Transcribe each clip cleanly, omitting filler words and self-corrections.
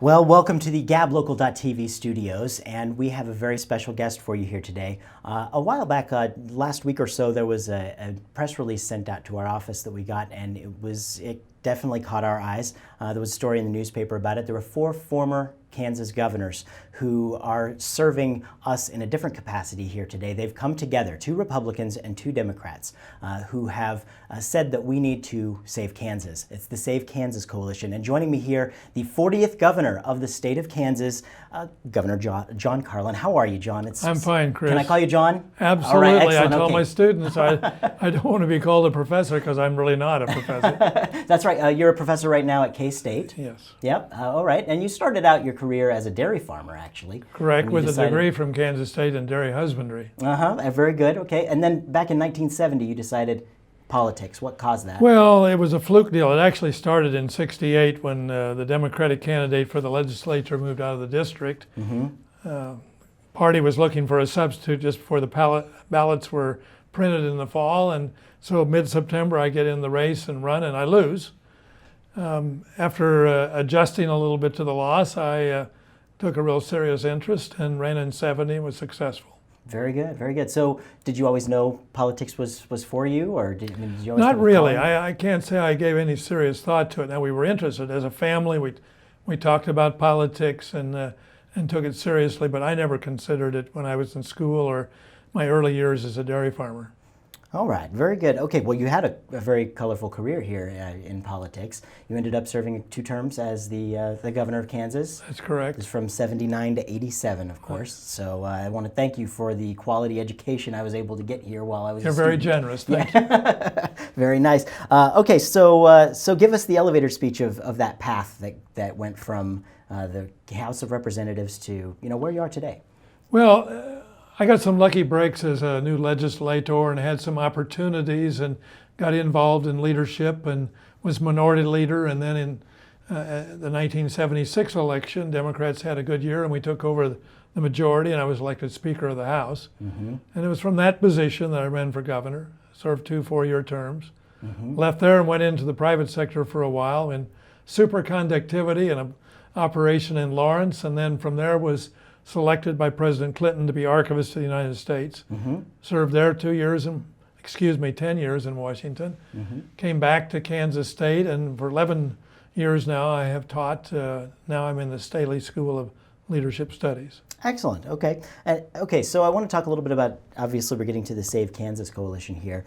Well, welcome to the GabLocal.tv studios, and we have a very special guest for you here today. A while back, last week or so, there was a press release sent out to our office that we got, and it definitely caught our eyes. There was a story in the newspaper about it. There were 4 former Kansas governors who are serving us in a different capacity here today. They've come together, 2 Republicans and 2 Democrats, who have said that we need to save Kansas. It's the Save Kansas Coalition. And joining me here, the 40th governor of the state of Kansas, Governor John Carlin. How are you, John? I'm fine, Chris. Can I call you John? Absolutely. All right, excellent. I tell Okay. my students I don't want to be called a professor because I'm really not a professor. That's right. You're a professor right now at K-State. Yes. Yep. All right. And you started out your career as a dairy farmer, actually. Correct, with a degree from Kansas State in dairy husbandry. Very good. Okay. And then back in 1970, you decided politics. What caused that? Well, it was a fluke deal. It actually started in '68 when the Democratic candidate for the legislature moved out of the district. Party was looking for a substitute just before the ballots were printed in the fall, and so mid-September I get in the race and run, and I lose. After adjusting a little bit to the loss, I took a real serious interest and ran in '70 and was successful. Very good, very good. So, did you always know politics was for you, or did you always? Not really. I can't say I gave any serious thought to it. Now, we were interested as a family. We talked about politics and took it seriously, but I never considered it when I was in school or my early years as a dairy farmer. All right, very good. Okay, well, you had a very colorful career here in politics. You ended up serving 2 terms as the governor of Kansas. That's correct. It's from '79 to '87, of course. So I want to thank you for the quality education I was able to get here while I was. You're very generous. Thank you. Very nice. Okay, so give us the elevator speech of that path that went from the House of Representatives to where you are today. Well. I got some lucky breaks as a new legislator and had some opportunities and got involved in leadership and was minority leader. And then in the 1976 election, Democrats had a good year and we took over the majority and I was elected Speaker of the House. And it was from that position that I ran for governor, served 2 4-year terms, left there and went into the private sector for a while in superconductivity and an operation in Lawrence. And then from there was selected by President Clinton to be Archivist of the United States. Served there 10 years in Washington. Came back to Kansas State, and for 11 years now I have taught. Now I'm in the Staley School of Leadership Studies. Excellent. Okay. Okay. So I want to talk a little bit about. Obviously, we're getting to the Save Kansas Coalition here,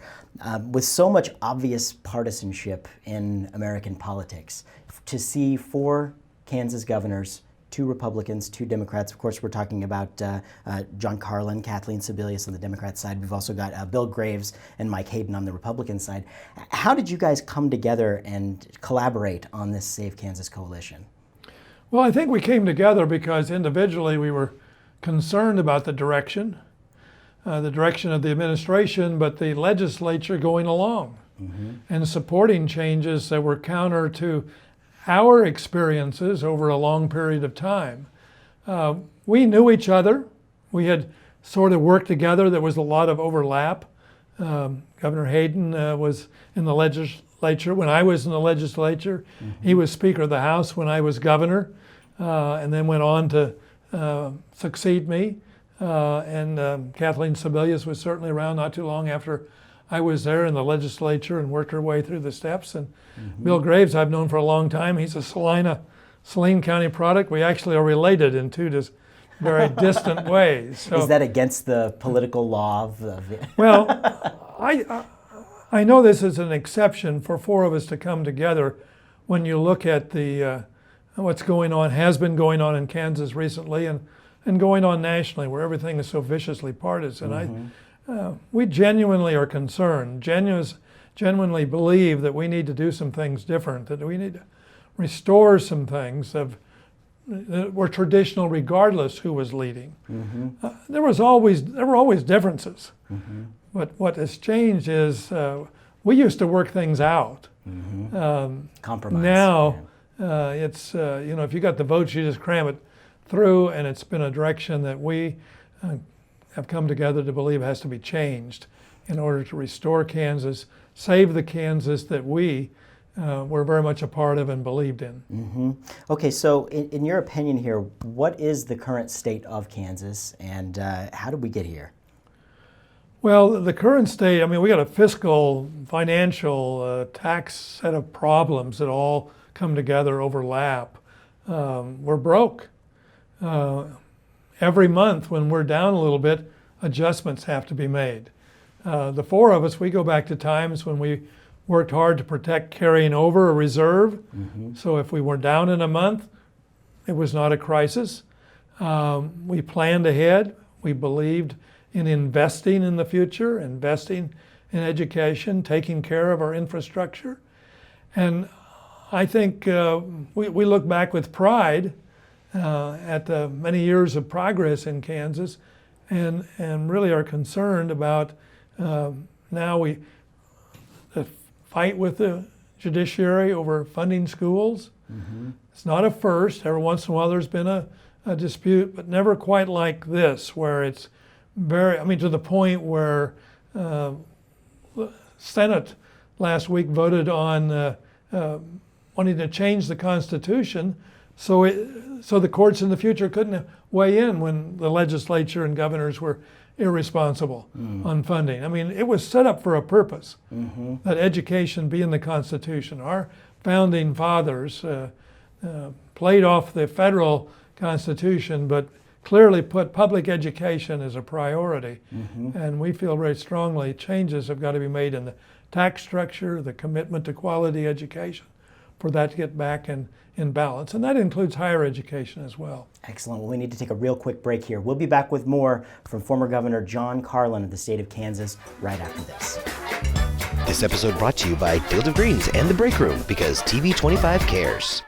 with so much obvious partisanship in American politics. To see 4 Kansas governors, 2 Republicans, 2 Democrats. Of course, we're talking about John Carlin, Kathleen Sebelius on the Democrat side. We've also got Bill Graves and Mike Hayden on the Republican side. How did you guys come together and collaborate on this Save Kansas Coalition? Well, I think we came together because individually we were concerned about the direction of the administration, but the legislature going along and supporting changes that were counter to our experiences over a long period of time. We knew each other. We had sort of worked together. There was a lot of overlap. Governor Hayden was in the legislature when I was in the legislature. He was Speaker of the House when I was governor, and then went on to succeed me. And Kathleen Sebelius was certainly around not too long after I was there in the legislature and worked her way through the steps. And Bill Graves I've known for a long time. He's a Saline County product. We actually are related in 2 very distant ways. So, is that against the political law of the... Well, I know this is an exception for 4 of us to come together when you look at the what's going on, has been going on in Kansas recently and going on nationally where everything is so viciously partisan. We genuinely are concerned, genuinely believe that we need to do some things different, that we need to restore some things that were traditional regardless who was leading. There were always differences, but what has changed is we used to work things out. Compromise. Now it's if you got the votes, you just cram it through, and it's been a direction that we have come together to believe has to be changed in order to restore Kansas, save the Kansas that we were very much a part of and believed in. Mm-hmm. Okay, so in your opinion here, what is the current state of Kansas, and how did we get here? Well, the current state, I mean, we got a fiscal, financial, tax set of problems that all come together, overlap. We're broke. Every month when we're down a little bit, adjustments have to be made. The four of us, we go back to times when we worked hard to protect carrying over a reserve. Mm-hmm. So if we were down in a month, it was not a crisis. We planned ahead. We believed in investing in the future, investing in education, taking care of our infrastructure. And I think we look back with pride at the many years of progress in Kansas and really are concerned about now the fight with the judiciary over funding schools. Mm-hmm. It's not a first. Every once in a while there's been a dispute, but never quite like this, where it's to the point where the Senate last week voted on wanting to change the Constitution so the courts in the future couldn't weigh in when the legislature and governors were irresponsible on funding. I mean, it was set up for a purpose, that education be in the Constitution. Our founding fathers played off the federal Constitution, but clearly put public education as a priority. And we feel very strongly changes have got to be made in the tax structure, the commitment to quality education, for that to get back in balance. And that includes higher education as well. Excellent. Well, we need to take a real quick break here. We'll be back with more from former Governor John Carlin of the state of Kansas right after this. This episode brought to you by Field of Greens and The Break Room, because TV 25 cares.